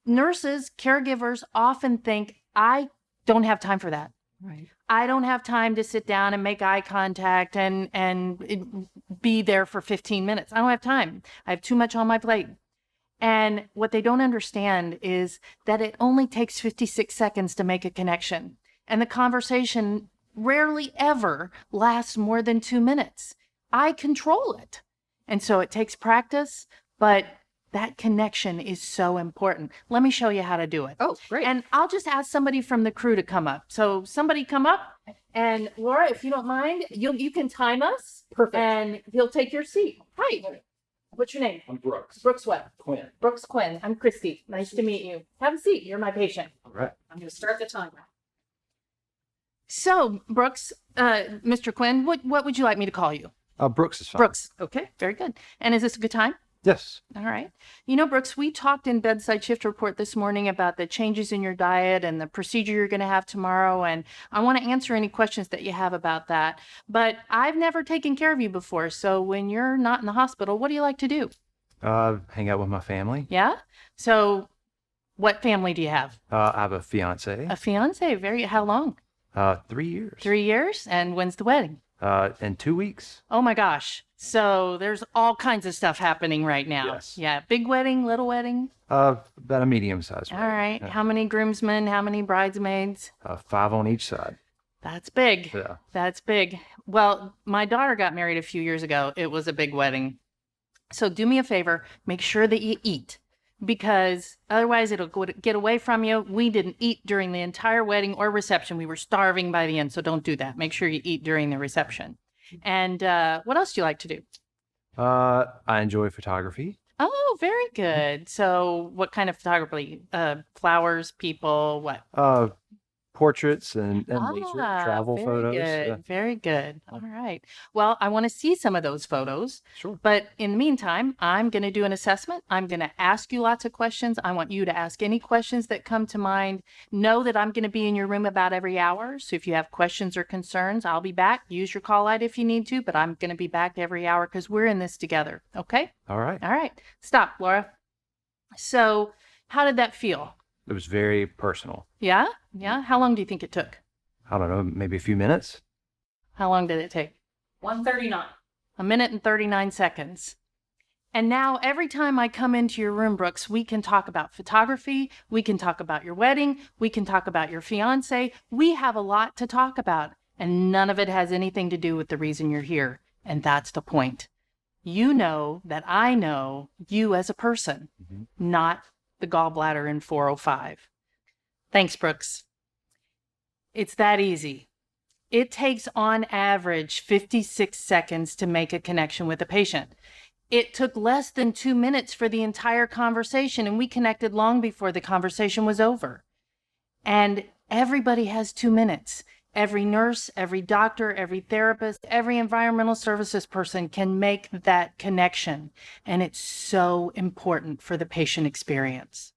nurses, caregivers often think, I don't have time for that. Right. I don't have time to sit down and make eye contact and be there for 15 minutes. I don't have time. I have too much on my plate. And what they don't understand is that it only takes 56 seconds to make a connection. And the conversation rarely ever lasts more than 2 minutes. I control it. And so it takes practice, but that connection is so important. Let me show you how to do it. Oh, great. And I'll just ask somebody from the crew to come up. So somebody come up, and Laura, if you don't mind, you can time us. Perfect. And you'll take your seat. Hi. What's your name? I'm Brooks. Brooks what? Quinn. Brooks Quinn. I'm Christy. Nice to meet you. Have a seat. You're my patient. All right. I'm going to start the timer. So, Brooks, Mr. Quinn, what would you like me to call you? Brooks is fine. Brooks. Okay, very good. And is this a good time? Yes. All right. You know, Brooks, we talked in Bedside Shift Report this morning about the changes in your diet and the procedure you're going to have tomorrow. And I want to answer any questions that you have about that. But I've never taken care of you before. So when you're not in the hospital, what do you like to do? Hang out with my family. Yeah? So what family do you have? I have a fiance. A fiance. How long? 3 years. 3 years? And when's the wedding? In 2 weeks. Oh my gosh. So there's all kinds of stuff happening right now. Yes. Yeah. Big wedding, little wedding. About a medium-sized. All right. Yeah. How many groomsmen? How many bridesmaids? 5 on each side. That's big. Yeah. That's big. Well, my daughter got married a few years ago. It was a big wedding. So do me a favor, make sure that you eat, because otherwise it'll get away from you. We didn't eat during the entire wedding or reception. We were starving by the end. So don't do that. Make sure you eat during the reception. And what else do you like to do? I enjoy photography. Oh, very good. So what kind of photography? Flowers, people, what? Portraits and nature, travel very photos. Good. Yeah. Very good. All right. Well, I want to see some of those photos. Sure. But in the meantime, I'm going to do an assessment. I'm going to ask you lots of questions. I want you to ask any questions that come to mind. Know that I'm going to be in your room about every hour. So if you have questions or concerns, I'll be back. Use your call light if you need to, but I'm going to be back every hour because we're in this together. Okay? All right. All right. Stop, Laura. So how did that feel? It was very personal. Yeah? Yeah? How long do you think it took? I don't know, maybe a few minutes. How long did it take? 1:39. 1 minute and 39 seconds. And now every time I come into your room, Brooks, we can talk about photography. We can talk about your wedding. We can talk about your fiance. We have a lot to talk about, and none of it has anything to do with the reason you're here. And that's the point. You know that I know you as a person, not the gallbladder in 405. Thanks, Brooks. It's that easy. It takes on average 56 seconds to make a connection with a patient. It took less than 2 minutes for the entire conversation, and we connected long before the conversation was over. And everybody has 2 minutes. Every nurse, every doctor, every therapist, every environmental services person can make that connection. And it's so important for the patient experience.